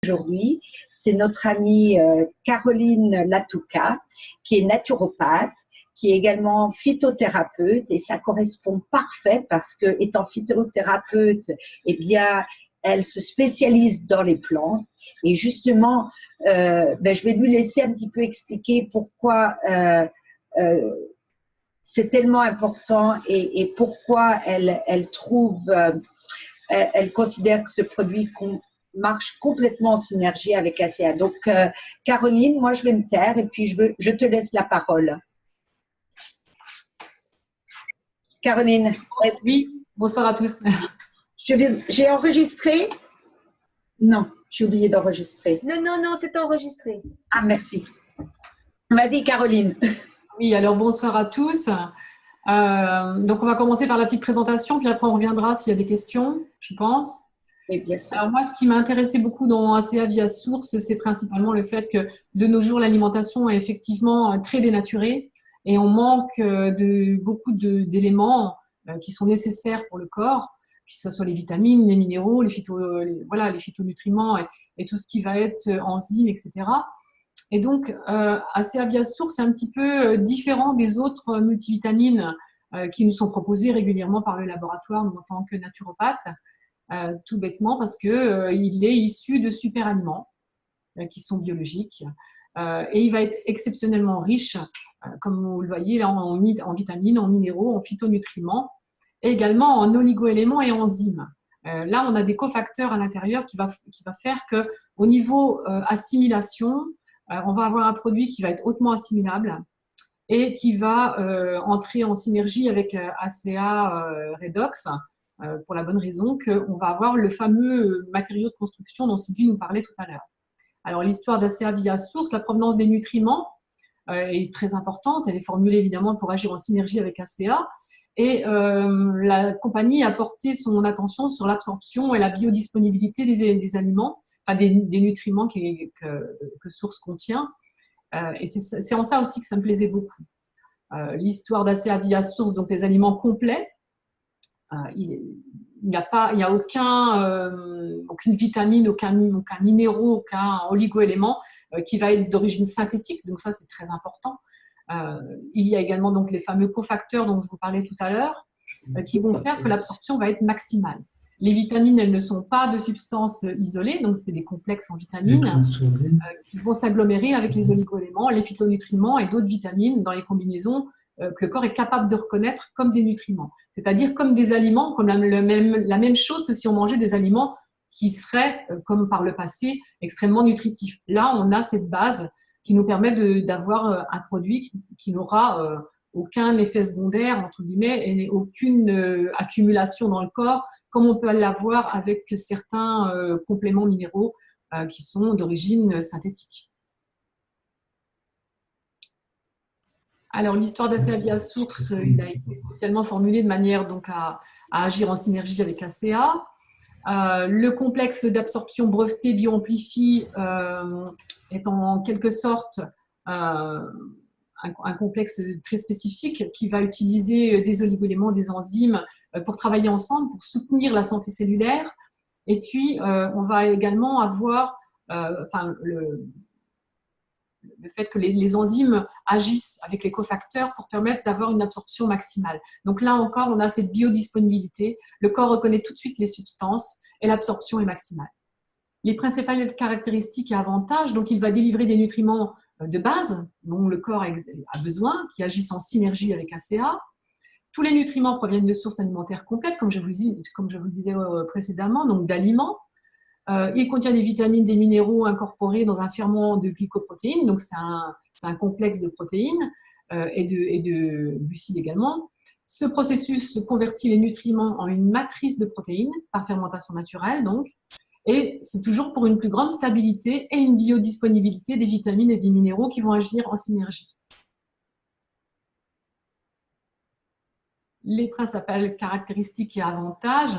aujourd'hui, c'est notre amie Caroline Latouka, qui est naturopathe, qui est également phytothérapeute, et ça correspond parfait parce que, étant phytothérapeute, eh bien, elle se spécialise dans les plantes. Et justement, je vais lui laisser un petit peu expliquer pourquoi c'est tellement important et pourquoi elle trouve, elle considère que ce produit marche complètement en synergie avec ACA. Donc, Caroline, moi, je vais me taire et puis je te laisse la parole. Caroline. Oui, bonsoir à tous. J'ai enregistré? Non, j'ai oublié d'enregistrer. Non, c'est enregistré. Ah, merci. Vas-y, Caroline. Oui, alors bonsoir à tous. Donc, on va commencer par la petite présentation, puis après on reviendra s'il y a des questions, je pense. Oui, bien sûr. Alors moi, ce qui m'a intéressé beaucoup dans ACA via Source, c'est principalement le fait que de nos jours, l'alimentation est effectivement très dénaturée et on manque de beaucoup d'éléments qui sont nécessaires pour le corps, que ce soit les vitamines, les minéraux, les phytonutriments et tout ce qui va être enzymes, etc. Et donc, ACA via Source, c'est un petit peu différent des autres multivitamines qui nous sont proposées régulièrement par le laboratoire, nous, en tant que naturopathes. Tout bêtement parce qu'il est issu de super aliments qui sont biologiques et il va être exceptionnellement riche, comme vous le voyez là, en vitamines, en minéraux, en phytonutriments et également en oligoéléments et enzymes. Là, on a des cofacteurs à l'intérieur qui va faire qu'au niveau assimilation, on va avoir un produit qui va être hautement assimilable et qui va entrer en synergie avec ACA Redox, pour la bonne raison qu'on va avoir le fameux matériau de construction dont Sylvie nous parlait tout à l'heure. Alors, l'histoire d'ACA via Source, la provenance des nutriments est très importante. Elle est formulée évidemment pour agir en synergie avec ACA. Et la compagnie a porté son attention sur l'absorption et la biodisponibilité des aliments, enfin des nutriments que Source contient. Et c'est en ça aussi que ça me plaisait beaucoup. L'histoire d'ACA via Source, donc les aliments complets. Il n'y a aucune vitamine, aucun minéraux, aucun oligoélément qui va être d'origine synthétique, donc ça c'est très important. Il y a également donc les fameux cofacteurs dont je vous parlais tout à l'heure qui vont faire que l'absorption va être maximale. Les vitamines, elles ne sont pas de substances isolées, donc c'est des complexes en vitamines qui vont s'agglomérer avec les oligoéléments, les phytonutriments et d'autres vitamines dans les combinaisons que le corps est capable de reconnaître comme des nutriments, c'est-à-dire comme des aliments, comme la même chose que si on mangeait des aliments qui seraient, comme par le passé, extrêmement nutritifs. Là, on a cette base qui nous permet d'avoir un produit qui n'aura aucun effet secondaire, entre guillemets, et aucune accumulation dans le corps, comme on peut l'avoir avec certains compléments minéraux qui sont d'origine synthétique. Alors, l'histoire d'ACA via Source, il a été spécialement formulé de manière donc, à agir en synergie avec ACA. Le complexe d'absorption breveté Bioamplifie est en quelque sorte un complexe très spécifique qui va utiliser des oligoéléments, des enzymes pour travailler ensemble, pour soutenir la santé cellulaire. Et puis, on va également avoir le fait que les enzymes agissent avec les cofacteurs pour permettre d'avoir une absorption maximale. Donc là encore, on a cette biodisponibilité. Le corps reconnaît tout de suite les substances et l'absorption est maximale. Les principales caractéristiques et avantages, donc il va délivrer des nutriments de base dont le corps a besoin, qui agissent en synergie avec ACA. Tous les nutriments proviennent de sources alimentaires complètes, comme je vous disais précédemment, donc d'aliments. Il contient des vitamines, des minéraux incorporés dans un ferment de glycoprotéines, donc c'est un complexe de protéines et de glucides également. Ce processus convertit les nutriments en une matrice de protéines par fermentation naturelle, donc, et c'est toujours pour une plus grande stabilité et une biodisponibilité des vitamines et des minéraux qui vont agir en synergie. Les principales caractéristiques et avantages.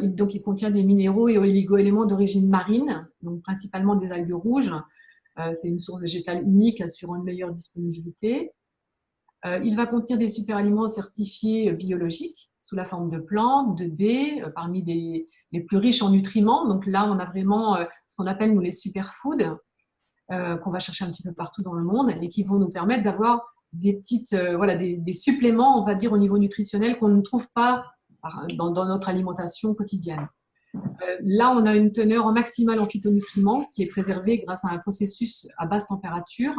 Donc, il contient des minéraux et oligoéléments d'origine marine, donc principalement des algues rouges. C'est une source végétale unique assurant une meilleure disponibilité. Il va contenir des superaliments certifiés biologiques sous la forme de plantes, de baies, parmi les plus riches en nutriments. Donc là, on a vraiment ce qu'on appelle, nous, les superfoods, qu'on va chercher un petit peu partout dans le monde et qui vont nous permettre d'avoir des petites, voilà, des suppléments, on va dire, au niveau nutritionnel qu'on ne trouve pas dans notre alimentation quotidienne. Là, on a une teneur en maximale en phytonutriments qui est préservée grâce à un processus à basse température.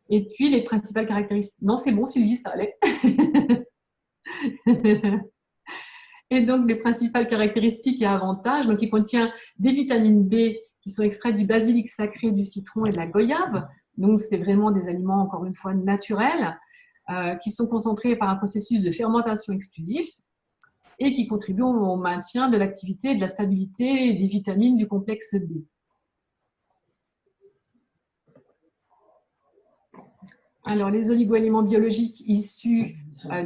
Et puis, les principales caractéristiques… Non, c'est bon, Sylvie, ça allait. Et donc, les principales caractéristiques et avantages, donc il contient des vitamines B qui sont extraites du basilic sacré, du citron et de la goyave. Donc, c'est vraiment des aliments, encore une fois, naturels, qui sont concentrés par un processus de fermentation exclusif et qui contribuent au maintien de l'activité, de la stabilité et des vitamines du complexe B. Alors, les oligo-éléments biologiques issus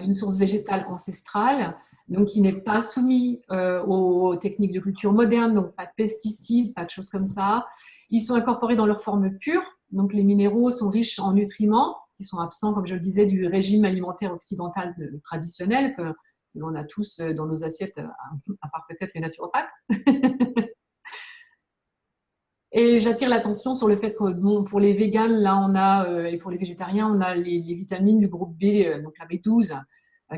d'une source végétale ancestrale, donc qui n'est pas soumis aux techniques de culture modernes, donc pas de pesticides, pas de choses comme ça. Ils sont incorporés dans leur forme pure, donc les minéraux sont riches en nutriments, qui sont absents, comme je le disais, du régime alimentaire occidental traditionnel que l'on a tous dans nos assiettes, à part peut-être les naturopathes. Et j'attire l'attention sur le fait que bon, pour les véganes, là, on a, et pour les végétariens, on a les vitamines du groupe B, donc la B12,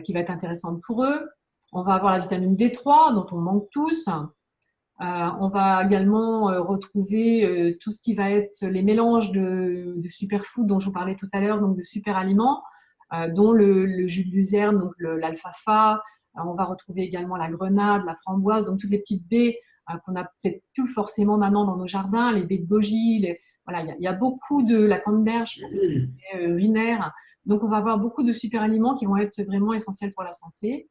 qui va être intéressante pour eux. On va avoir la vitamine D3, dont on manque tous. On va également retrouver tout ce qui va être les mélanges de superfoods dont je vous parlais tout à l'heure, donc de super aliments, dont le jus de luzerne, donc l'alfalfa. On va retrouver également la grenade, la framboise, donc toutes les petites baies qu'on n'a peut-être plus forcément maintenant dans nos jardins, les baies de goji, voilà, il y a beaucoup de la canneberge pour tout ce qui est urinaire. Donc, on va avoir beaucoup de super aliments qui vont être vraiment essentiels pour la santé.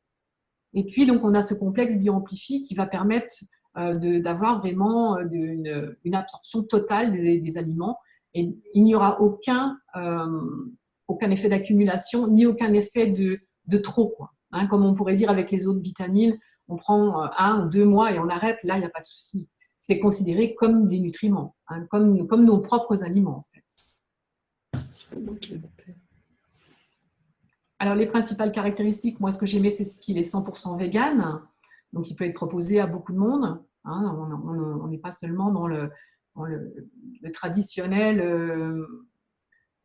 Et puis, donc, on a ce complexe bioamplifié qui va permettre d'avoir vraiment une absorption totale des aliments. Et il n'y aura aucun effet d'accumulation, ni aucun effet de trop, quoi. Hein, comme on pourrait dire avec les autres vitamines, on prend 1 ou 2 mois et on arrête, là, il n'y a pas de souci. C'est considéré comme des nutriments, hein, comme nos propres aliments, en fait. Alors, les principales caractéristiques, moi, ce que j'aimais, c'est qu'il est 100% vegan, donc il peut être proposé à beaucoup de monde. Hein, on n'est pas seulement dans le traditionnel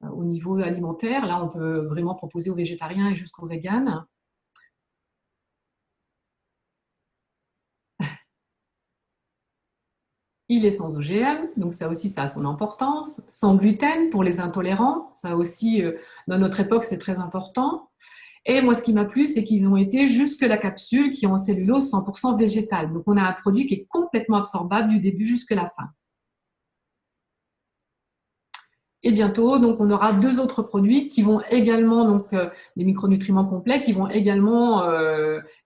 au niveau alimentaire. Là, on peut vraiment proposer aux végétariens et jusqu'aux véganes. Il est sans OGM, donc ça aussi, ça a son importance. Sans gluten pour les intolérants, ça aussi, dans notre époque, c'est très important. Et moi, ce qui m'a plu, c'est qu'ils ont été jusque la capsule qui est en cellulose 100% végétale. Donc, on a un produit qui est complètement absorbable du début jusqu'à la fin. Et bientôt, donc, on aura 2 autres produits qui vont également, donc des micronutriments complets, qui vont également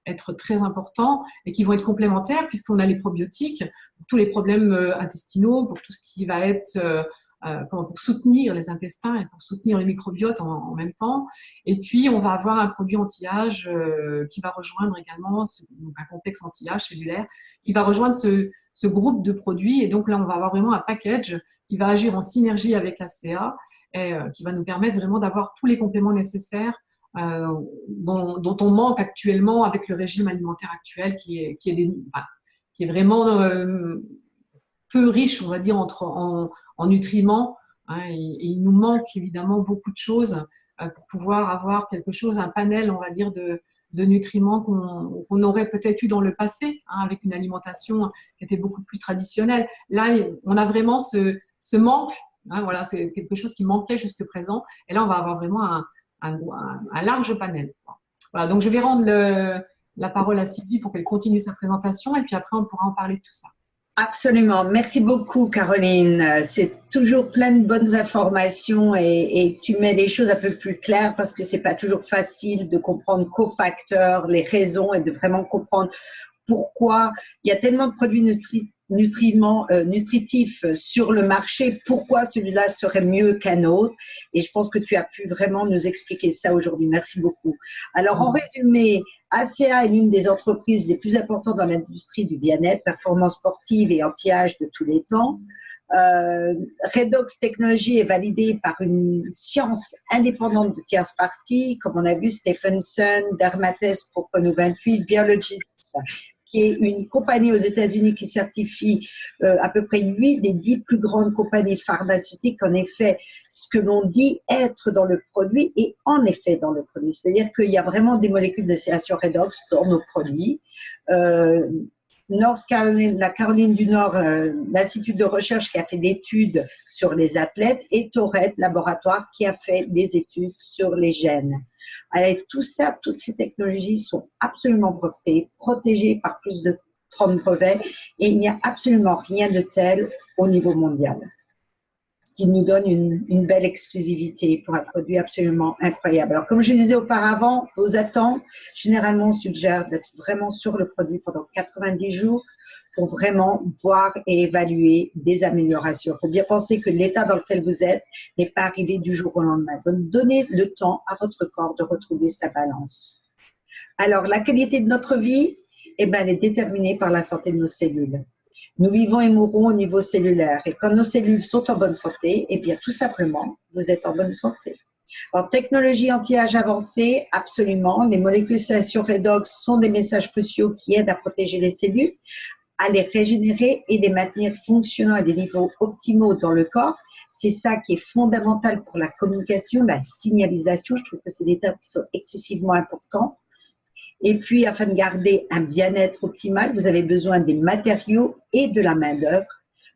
être très importants et qui vont être complémentaires puisqu'on a les probiotiques pour tous les problèmes intestinaux, pour tout ce qui va être pour soutenir les intestins et pour soutenir les microbiotes en même temps. Et puis, on va avoir un produit anti-âge qui va rejoindre également un complexe anti-âge cellulaire qui va rejoindre ce groupe de produits. Et donc là, on va avoir vraiment un package qui va agir en synergie avec la CA et qui va nous permettre vraiment d'avoir tous les compléments nécessaires dont on manque actuellement avec le régime alimentaire actuel qui est vraiment peu riche, on va dire, en nutriments. Hein, et il nous manque évidemment beaucoup de choses pour pouvoir avoir quelque chose, un panel, on va dire, de nutriments qu'on aurait peut-être eu dans le passé, hein, avec une alimentation qui était beaucoup plus traditionnelle. Là, on a vraiment ce manque, hein, voilà, c'est quelque chose qui manquait jusque présent. Et là, on va avoir vraiment un large panel. Voilà, donc je vais rendre la parole à Sylvie pour qu'elle continue sa présentation et puis après, on pourra en parler de tout ça. Absolument. Merci beaucoup, Caroline. C'est toujours plein de bonnes informations et tu mets les choses un peu plus claires parce que c'est pas toujours facile de comprendre cofacteurs, les raisons et de vraiment comprendre pourquoi il y a tellement de produits nutritifs sur le marché, pourquoi celui-là serait mieux qu'un autre. Et je pense que tu as pu vraiment nous expliquer ça aujourd'hui. Merci beaucoup. Alors, en résumé, ACA est l'une des entreprises les plus importantes dans l'industrie du bien-être, performance sportive et anti-âge de tous les temps. Redox Technologies est validée par une science indépendante de tierces parties, comme on a vu Stephenson, Dermates pour Renault 28, Biologics qui est une compagnie aux États-Unis qui certifie à peu près 8 des 10 plus grandes compagnies pharmaceutiques, en effet, ce que l'on dit être dans le produit est en effet dans le produit. C'est-à-dire qu'il y a vraiment des molécules de sédation redox dans nos produits. La Caroline du Nord, l'Institut de recherche qui a fait des études sur les athlètes, et Tourette Laboratoire qui a fait des études sur les gènes. Avec tout ça, toutes ces technologies sont absolument brevetées, protégées par plus de 30 brevets, et il n'y a absolument rien de tel au niveau mondial. Ce qui nous donne une belle exclusivité pour un produit absolument incroyable. Alors, comme je le disais auparavant, vos attentes, généralement, on suggère d'être vraiment sur le produit pendant 90 jours pour vraiment voir et évaluer des améliorations. Il faut bien penser que l'état dans lequel vous êtes n'est pas arrivé du jour au lendemain. Donc, donnez le temps à votre corps de retrouver sa balance. Alors, la qualité de notre vie, eh ben, elle est déterminée par la santé de nos cellules. Nous vivons et mourons au niveau cellulaire. Et quand nos cellules sont en bonne santé, eh bien, tout simplement, vous êtes en bonne santé. Alors, technologie anti-âge avancée, absolument. Les molécules de sédation redox sont des messages cruciaux qui aident à protéger les cellules, à les régénérer et les maintenir fonctionnant à des niveaux optimaux dans le corps. C'est ça qui est fondamental pour la communication, la signalisation. Je trouve que c'est des termes qui sont excessivement importants. Et puis, afin de garder un bien-être optimal, vous avez besoin des matériaux et de la main-d'œuvre.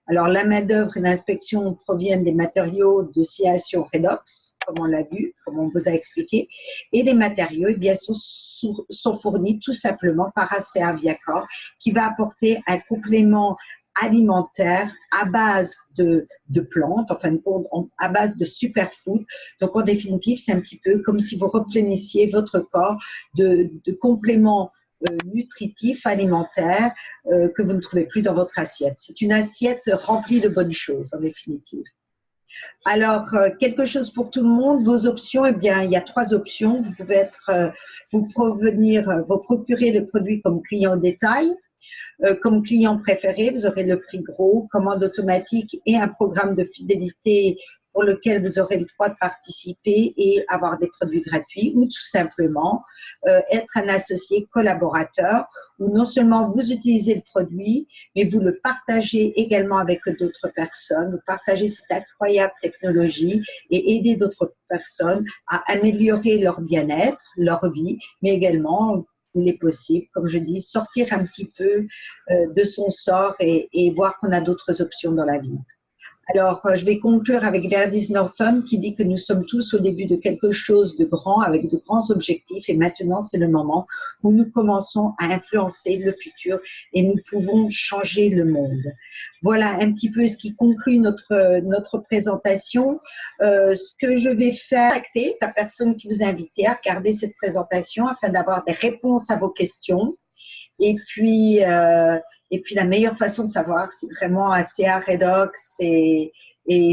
Alors, la main-d'œuvre et l'inspection proviennent des matériaux de sédation redox, comme on l'a vu, comme on vous a expliqué. Et les matériaux, eh bien, sont fournis tout simplement par ACA Viacor, qui va apporter un complément alimentaire à base de plantes, en fin de compte, à base de superfood. Donc, en définitive, c'est un petit peu comme si vous replénissiez votre corps de compléments nutritifs, alimentaires, que vous ne trouvez plus dans votre assiette. C'est une assiette remplie de bonnes choses, en définitive. Alors, quelque chose pour tout le monde. Vos options, eh bien, il y a 3 options. Vous pouvez vous procurer le produit comme client au détail. Comme client préféré, vous aurez le prix gros, commande automatique et un programme de fidélité pour lequel vous aurez le droit de participer et avoir des produits gratuits, ou tout simplement être un associé collaborateur où non seulement vous utilisez le produit, mais vous le partagez également avec d'autres personnes, vous partagez cette incroyable technologie et aidez d'autres personnes à améliorer leur bien-être, leur vie, mais également il est possible, comme je dis, sortir un petit peu de son sort et voir qu'on a d'autres options dans la vie. Alors, je vais conclure avec Verdis Norton qui dit que nous sommes tous au début de quelque chose de grand, avec de grands objectifs, et maintenant c'est le moment où nous commençons à influencer le futur et nous pouvons changer le monde. Voilà un petit peu ce qui conclut notre présentation. Ce que je vais faire, c'est la personne qui vous a invité à regarder cette présentation afin d'avoir des réponses à vos questions. Et puis la meilleure façon de savoir si vraiment ACA Redox et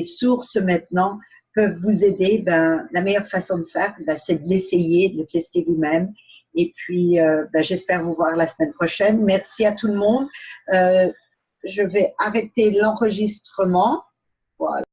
Source maintenant peuvent vous aider, la meilleure façon de faire, c'est de l'essayer, de le tester vous-même. Et puis, j'espère vous voir la semaine prochaine. Merci à tout le monde. Je vais arrêter l'enregistrement. Voilà.